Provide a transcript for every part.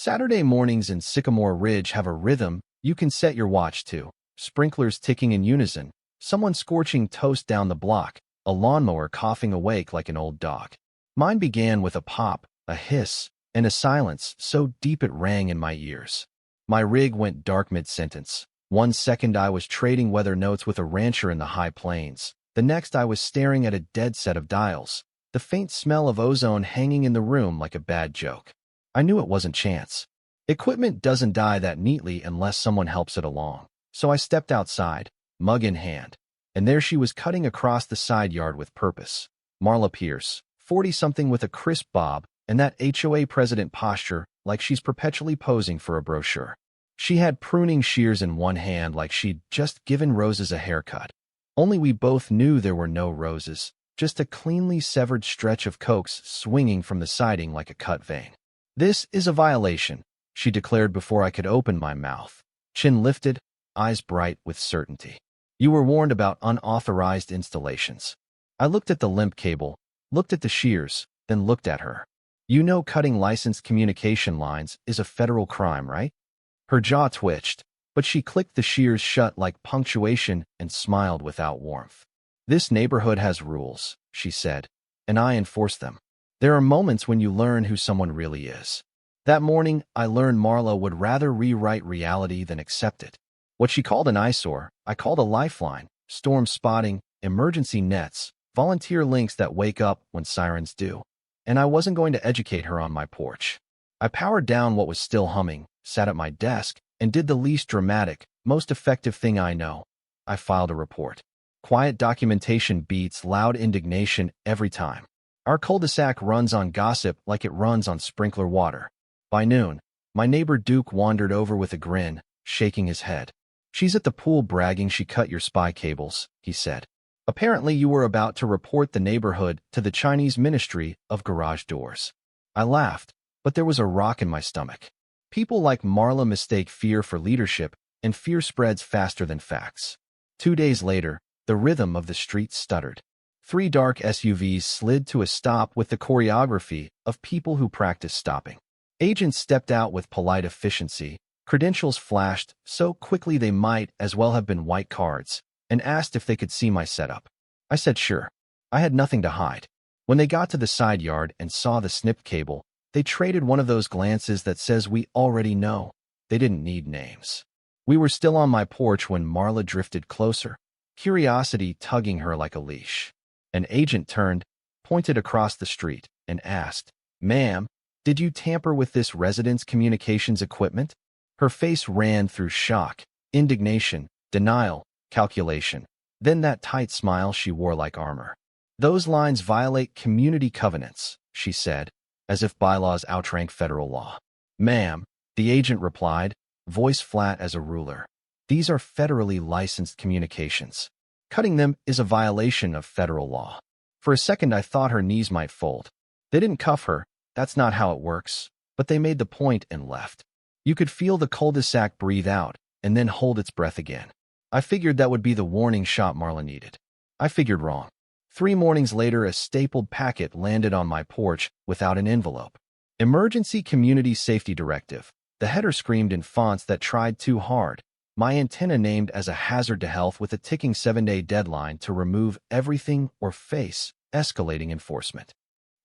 Saturday mornings in Sycamore Ridge have a rhythm you can set your watch to. Sprinklers ticking in unison, someone scorching toast down the block, a lawnmower coughing awake like an old dog. Mine began with a pop, a hiss, and a silence so deep it rang in my ears. My rig went dark mid-sentence. 1 second I was trading weather notes with a rancher in the high plains. The next I was staring at a dead set of dials, the faint smell of ozone hanging in the room like a bad joke. I knew it wasn't chance. Equipment doesn't die that neatly unless someone helps it along. So I stepped outside, mug in hand, and there she was cutting across the side yard with purpose. Marla Pierce, 40-something with a crisp bob, and that HOA president posture like she's perpetually posing for a brochure. She had pruning shears in one hand like she'd just given roses a haircut. Only we both knew there were no roses, just a cleanly severed stretch of coax swinging from the siding like a cut vein. "This is a violation," she declared before I could open my mouth. Chin lifted, eyes bright with certainty. "You were warned about unauthorized installations." I looked at the limp cable, looked at the shears, then looked at her. "You know cutting licensed communication lines is a federal crime, right?" Her jaw twitched, but she clicked the shears shut like punctuation and smiled without warmth. "This neighborhood has rules," she said, "and I enforce them. There are moments when you learn who someone really is." That morning, I learned Marla would rather rewrite reality than accept it. What she called an eyesore, I called a lifeline: storm spotting, emergency nets, volunteer links that wake up when sirens do. And I wasn't going to educate her on my porch. I powered down what was still humming, sat at my desk, and did the least dramatic, most effective thing I know. I filed a report. Quiet documentation beats loud indignation every time. Our cul-de-sac runs on gossip like it runs on sprinkler water. By noon, my neighbor Duke wandered over with a grin, shaking his head. "She's at the pool bragging she cut your spy cables," he said. "Apparently you were about to report the neighborhood to the Chinese Ministry of Garage Doors." I laughed, but there was a rock in my stomach. People like Marla mistake fear for leadership, and fear spreads faster than facts. 2 days later, the rhythm of the street stuttered. 3 dark SUVs slid to a stop with the choreography of people who practice stopping. Agents stepped out with polite efficiency, credentials flashed so quickly they might as well have been white cards, and asked if they could see my setup. I said sure. I had nothing to hide. When they got to the side yard and saw the snipped cable, they traded one of those glances that says we already know. They didn't need names. We were still on my porch when Marla drifted closer, curiosity tugging her like a leash. An agent turned, pointed across the street, and asked, "Ma'am, did you tamper with this resident's communications equipment?" Her face ran through shock, indignation, denial, calculation, then that tight smile she wore like armor. "Those lines violate community covenants," she said, as if bylaws outrank federal law. "Ma'am," the agent replied, voice flat as a ruler, "these are federally licensed communications. Cutting them is a violation of federal law." For a second I thought her knees might fold. They didn't cuff her, that's not how it works, but they made the point and left. You could feel the cul-de-sac breathe out, and then hold its breath again. I figured that would be the warning shot Marla needed. I figured wrong. 3 mornings later, a stapled packet landed on my porch without an envelope. "Emergency Community Safety Directive." The header screamed in fonts that tried too hard. My antenna named as a hazard to health with a ticking 7-day deadline to remove everything or face escalating enforcement.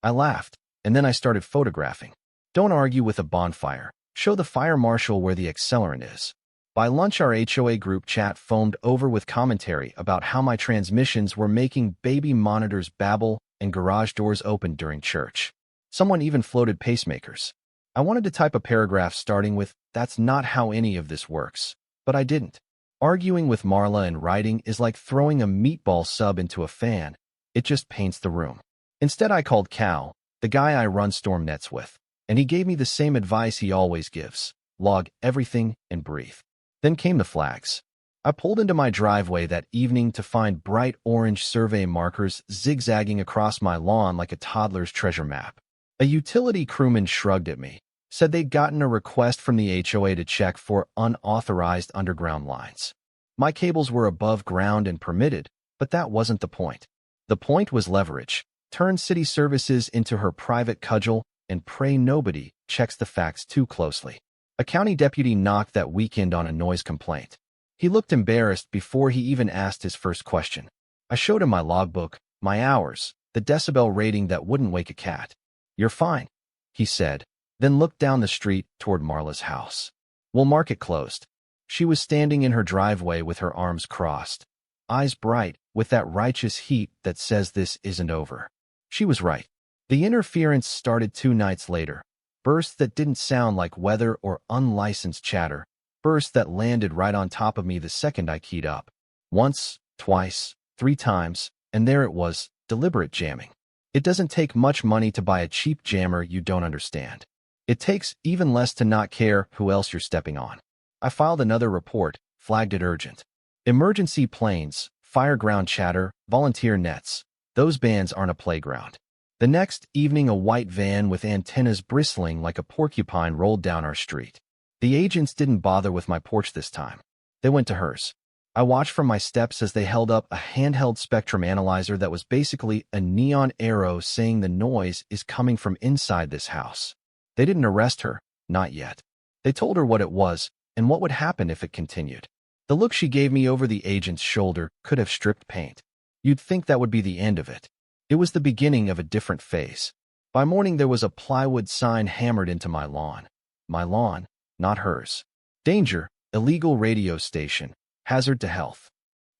I laughed, and then I started photographing. Don't argue with a bonfire. Show the fire marshal where the accelerant is. By lunch, our HOA group chat foamed over with commentary about how my transmissions were making baby monitors babble and garage doors open during church. Someone even floated pacemakers. I wanted to type a paragraph starting with, "That's not how any of this works," but I didn't. Arguing with Marla in writing is like throwing a meatball sub into a fan. It just paints the room. Instead, I called Cal, the guy I run storm nets with, and he gave me the same advice he always gives: log everything and breathe. Then came the flags. I pulled into my driveway that evening to find bright orange survey markers zigzagging across my lawn like a toddler's treasure map. A utility crewman shrugged at me, said they'd gotten a request from the HOA to check for unauthorized underground lines. My cables were above ground and permitted, but that wasn't the point. The point was leverage. Turn city services into her private cudgel, and pray nobody checks the facts too closely. A county deputy knocked that weekend on a noise complaint. He looked embarrassed before he even asked his first question. I showed him my logbook, my hours, the decibel rating that wouldn't wake a cat. "You're fine," he said, then looked down the street toward Marla's house. "We'll mark it closed." She was standing in her driveway with her arms crossed, eyes bright with that righteous heat that says this isn't over. She was right. The interference started 2 nights later. Bursts that didn't sound like weather or unlicensed chatter. Bursts that landed right on top of me the second I keyed up. Once, twice, 3 times, and there it was, deliberate jamming. It doesn't take much money to buy a cheap jammer you don't understand. It takes even less to not care who else you're stepping on. I filed another report, flagged it urgent. Emergency planes, fireground chatter, volunteer nets. Those bands aren't a playground. The next evening, a white van with antennas bristling like a porcupine rolled down our street. The agents didn't bother with my porch this time. They went to hers. I watched from my steps as they held up a handheld spectrum analyzer that was basically a neon arrow saying the noise is coming from inside this house. They didn't arrest her, not yet. They told her what it was and what would happen if it continued. The look she gave me over the agent's shoulder could have stripped paint. You'd think that would be the end of it. It was the beginning of a different phase. By morning, there was a plywood sign hammered into my lawn. My lawn, not hers. Danger, illegal radio station, hazard to health.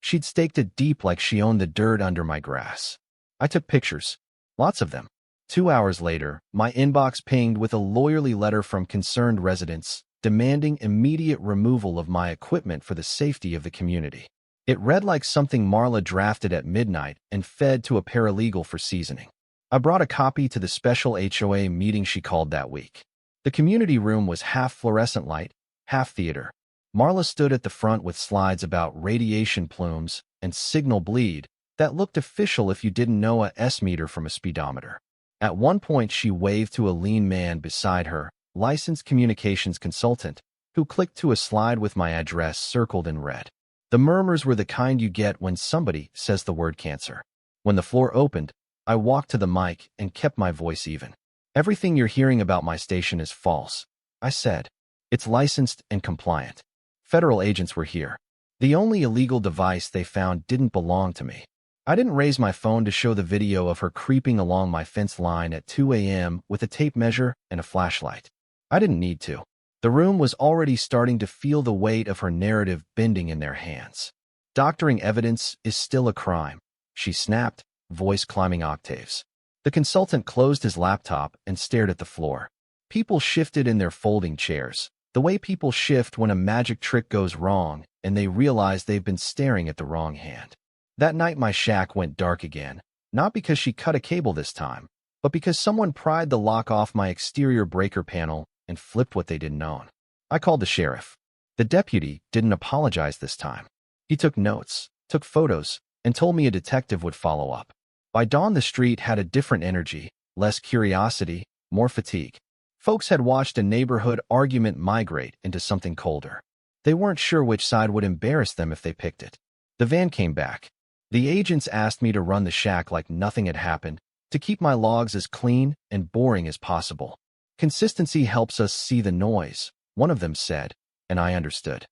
She'd staked it deep like she owned the dirt under my grass. I took pictures. Lots of them. 2 hours later, my inbox pinged with a lawyerly letter from concerned residents demanding immediate removal of my equipment for the safety of the community. It read like something Marla drafted at midnight and fed to a paralegal for seasoning. I brought a copy to the special HOA meeting she called that week. The community room was half fluorescent light, half theater. Marla stood at the front with slides about radiation plumes and signal bleed that looked official if you didn't know a S-meter from a speedometer. At one point, she waved to a lean man beside her, licensed communications consultant, who clicked to a slide with my address circled in red. The murmurs were the kind you get when somebody says the word cancer. When the floor opened, I walked to the mic and kept my voice even. "Everything you're hearing about my station is false," I said. "It's licensed and compliant. Federal agents were here. The only illegal device they found didn't belong to me. I didn't raise my phone to show the video of her creeping along my fence line at 2 a.m. with a tape measure and a flashlight. I didn't need to. The room was already starting to feel the weight of her narrative bending in their hands. Doctoring evidence is still a crime," she snapped, voice climbing octaves. The consultant closed his laptop and stared at the floor. People shifted in their folding chairs, the way people shift when a magic trick goes wrong and they realize they've been staring at the wrong hand. That night, my shack went dark again, not because she cut a cable this time, but because someone pried the lock off my exterior breaker panel and flipped what they didn't own. I called the sheriff. The deputy didn't apologize this time. He took notes, took photos, and told me a detective would follow up. By dawn, the street had a different energy, less curiosity, more fatigue. Folks had watched a neighborhood argument migrate into something colder. They weren't sure which side would embarrass them if they picked it. The van came back. The agents asked me to run the shack like nothing had happened, to keep my logs as clean and boring as possible. "Consistency helps us see the noise," one of them said, and I understood.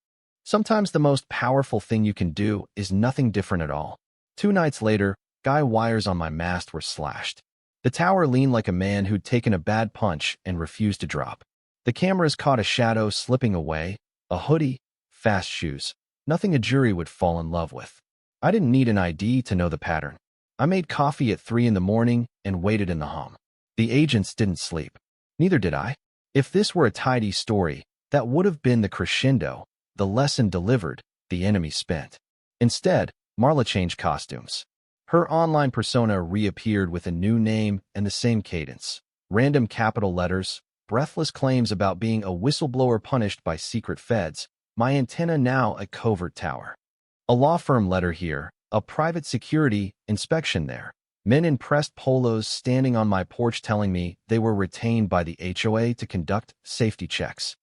Sometimes the most powerful thing you can do is nothing different at all. 2 nights later, guy wires on my mast were slashed. The tower leaned like a man who'd taken a bad punch and refused to drop. The cameras caught a shadow slipping away, a hoodie, fast shoes. Nothing a jury would fall in love with. I didn't need an ID to know the pattern. I made coffee at 3 in the morning and waited in the hum. The agents didn't sleep. Neither did I. If this were a tidy story, that would have been the crescendo, the lesson delivered, the enemy spent. Instead, Marla changed costumes. Her online persona reappeared with a new name and the same cadence. Random capital letters, breathless claims about being a whistleblower punished by secret feds, my antenna now a covert tower. A law firm letter here, a private security inspection there. Men in pressed polos standing on my porch telling me they were retained by the HOA to conduct safety checks.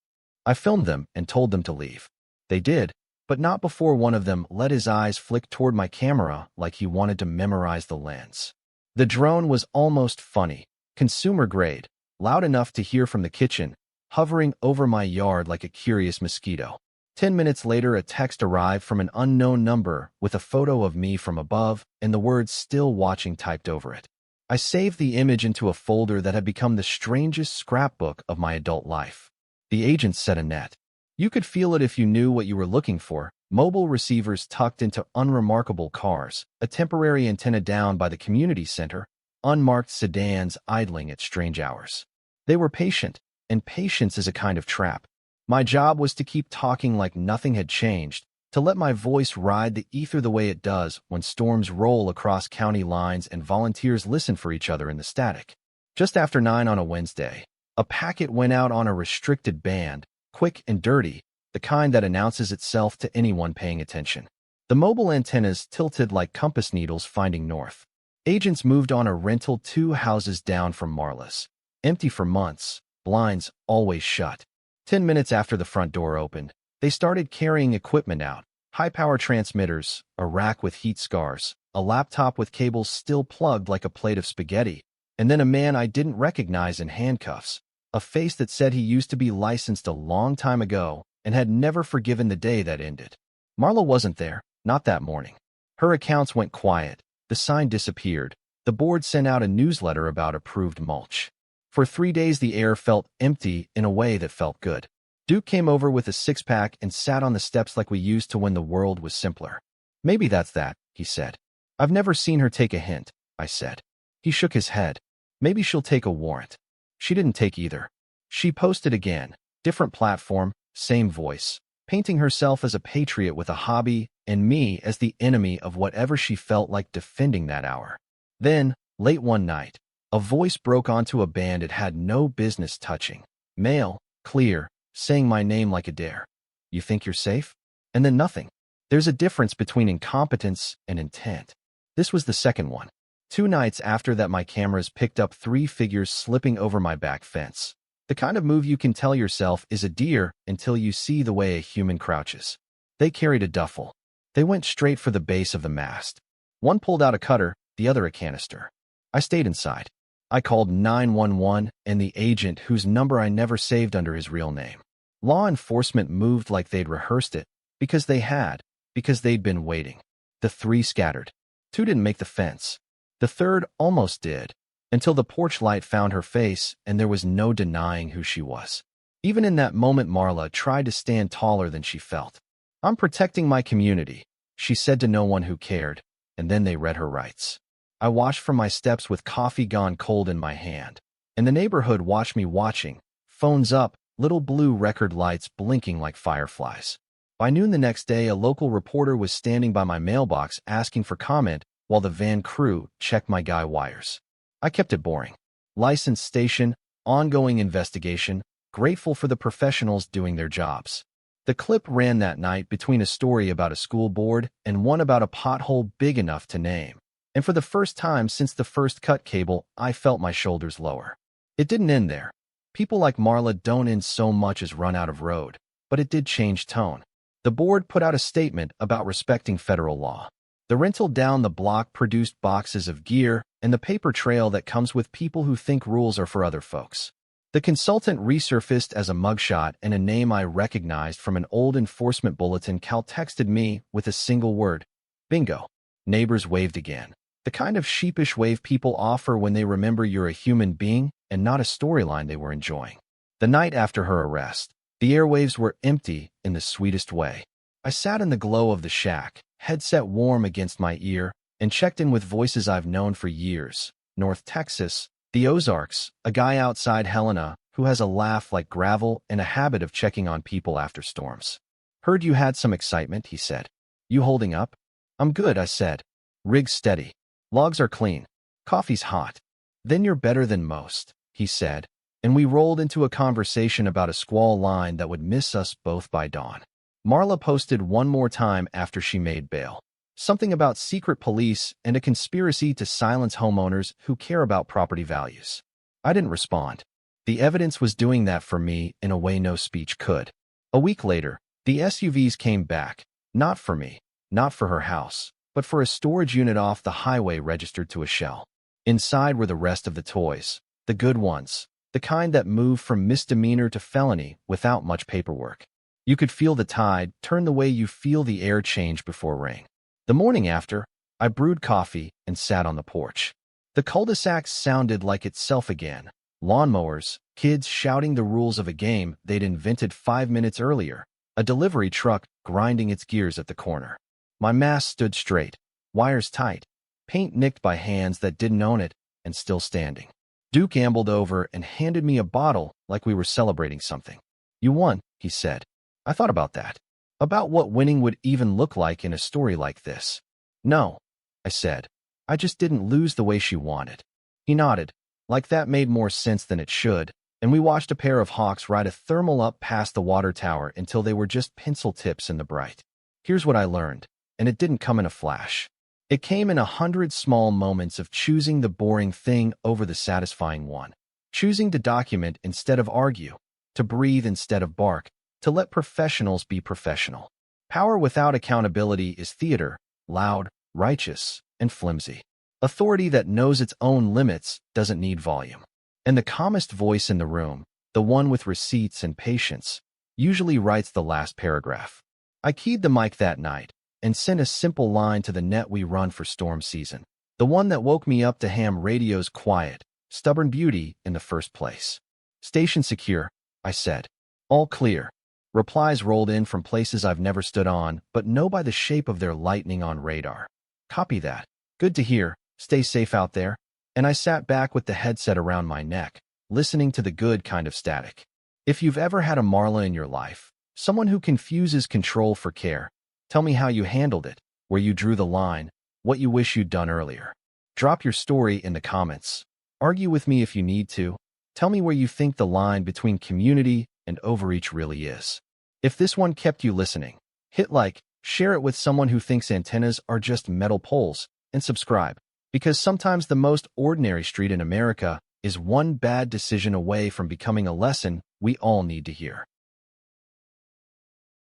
I filmed them and told them to leave. They did, but not before one of them let his eyes flick toward my camera like he wanted to memorize the lens. The drone was almost funny, consumer grade, loud enough to hear from the kitchen, hovering over my yard like a curious mosquito. 10 minutes later, a text arrived from an unknown number with a photo of me from above and the words "still watching" typed over it. I saved the image into a folder that had become the strangest scrapbook of my adult life. The agent said a net. You could feel it if you knew what you were looking for. Mobile receivers tucked into unremarkable cars, a temporary antenna down by the community center, unmarked sedans idling at strange hours. They were patient, and patience is a kind of trap. My job was to keep talking like nothing had changed, to let my voice ride the ether the way it does when storms roll across county lines and volunteers listen for each other in the static. Just after 9 on a Wednesday, a packet went out on a restricted band, quick and dirty, the kind that announces itself to anyone paying attention. The mobile antennas tilted like compass needles finding north. Agents moved on a rental 2 houses down from Marla's. Empty for months, blinds always shut. 10 minutes after the front door opened, they started carrying equipment out. High-power transmitters, a rack with heat scars, a laptop with cables still plugged like a plate of spaghetti, and then a man I didn't recognize in handcuffs, a face that said he used to be licensed a long time ago and had never forgiven the day that ended. Marla wasn't there, not that morning. Her accounts went quiet, the sign disappeared, the board sent out a newsletter about approved mulch. For 3 days the air felt empty in a way that felt good. Duke came over with a 6-pack and sat on the steps like we used to when the world was simpler. Maybe that's that, he said. I've never seen her take a hint, I said. He shook his head. Maybe she'll take a warrant. She didn't take either. She posted again, different platform, same voice, painting herself as a patriot with a hobby and me as the enemy of whatever she felt like defending that hour. Then, late one night, a voice broke onto a band it had no business touching. Male, clear, saying my name like a dare. You think you're safe? And then nothing. There's a difference between incompetence and intent. This was the second one. 2 nights after that my cameras picked up 3 figures slipping over my back fence. The kind of move you can tell yourself is a deer until you see the way a human crouches. They carried a duffel. They went straight for the base of the mast. One pulled out a cutter, the other a canister. I stayed inside. I called 911 and the agent whose number I never saved under his real name. Law enforcement moved like they'd rehearsed it, because they'd been waiting. The 3 scattered. 2 didn't make the fence. The 3rd almost did, until the porch light found her face and there was no denying who she was. Even in that moment Marla tried to stand taller than she felt. I'm protecting my community, she said to no one who cared, and then they read her rights. I watched from my steps with coffee gone cold in my hand, and the neighborhood watched me watching, phones up, little blue record lights blinking like fireflies. By noon the next day, a local reporter was standing by my mailbox asking for comment while the van crew checked my guy wires. I kept it boring. License station, ongoing investigation, grateful for the professionals doing their jobs. The clip ran that night between a story about a school board and one about a pothole big enough to name. And for the first time since the first cut cable, I felt my shoulders lower. It didn't end there. People like Marla don't end so much as run out of road, but it did change tone. The board put out a statement about respecting federal law. The rental down the block produced boxes of gear and the paper trail that comes with people who think rules are for other folks. The consultant resurfaced as a mugshot and a name I recognized from an old enforcement bulletin. Cal texted me with a single word. Bingo. Neighbors waved again. The kind of sheepish wave people offer when they remember you're a human being and not a storyline they were enjoying. The night after her arrest, the airwaves were empty in the sweetest way. I sat in the glow of the shack, headset warm against my ear, and checked in with voices I've known for years. North Texas, the Ozarks, a guy outside Helena who has a laugh like gravel and a habit of checking on people after storms. Heard you had some excitement, he said. You holding up? I'm good, I said. Rig's steady. Logs are clean. Coffee's hot. Then you're better than most, he said, and we rolled into a conversation about a squall line that would miss us both by dawn. Marla posted one more time after she made bail. Something about secret police and a conspiracy to silence homeowners who care about property values. I didn't respond. The evidence was doing that for me in a way no speech could. A week later, the SUVs came back, not for me, not for her house, but for a storage unit off the highway registered to a shell. Inside were the rest of the toys, the good ones, the kind that moved from misdemeanor to felony without much paperwork. You could feel the tide turn the way you feel the air change before rain. The morning after, I brewed coffee and sat on the porch. The cul-de-sac sounded like itself again. Lawnmowers, kids shouting the rules of a game they'd invented 5 minutes earlier, a delivery truck grinding its gears at the corner. My mast stood straight, wires tight, paint nicked by hands that didn't own it, and still standing. Duke ambled over and handed me a bottle like we were celebrating something. "You won," he said. I thought about that. About what winning would even look like in a story like this. "No," I said. "I just didn't lose the way she wanted." He nodded, like that made more sense than it should, and we watched a pair of hawks ride a thermal up past the water tower until they were just pencil tips in the bright. Here's what I learned, and it didn't come in a flash. It came in 100 small moments of choosing the boring thing over the satisfying one. Choosing to document instead of argue, to breathe instead of bark, to let professionals be professional. Power without accountability is theater, loud, righteous, and flimsy. Authority that knows its own limits doesn't need volume. And the calmest voice in the room, the one with receipts and patience, usually writes the last paragraph. I keyed the mic that night and sent a simple line to the net we run for storm season, the one that woke me up to ham radio's quiet, stubborn beauty in the first place. "Station secure," I said. "All clear." Replies rolled in from places I've never stood on, but know by the shape of their lightning on radar. "Copy that. Good to hear. Stay safe out there." And I sat back with the headset around my neck, listening to the good kind of static. If you've ever had a Marla in your life, someone who confuses control for care, tell me how you handled it, where you drew the line, what you wish you'd done earlier. Drop your story in the comments. Argue with me if you need to. Tell me where you think the line between community and overreach really is. If this one kept you listening, hit like, share it with someone who thinks antennas are just metal poles, and subscribe, because sometimes the most ordinary street in America is one bad decision away from becoming a lesson we all need to hear.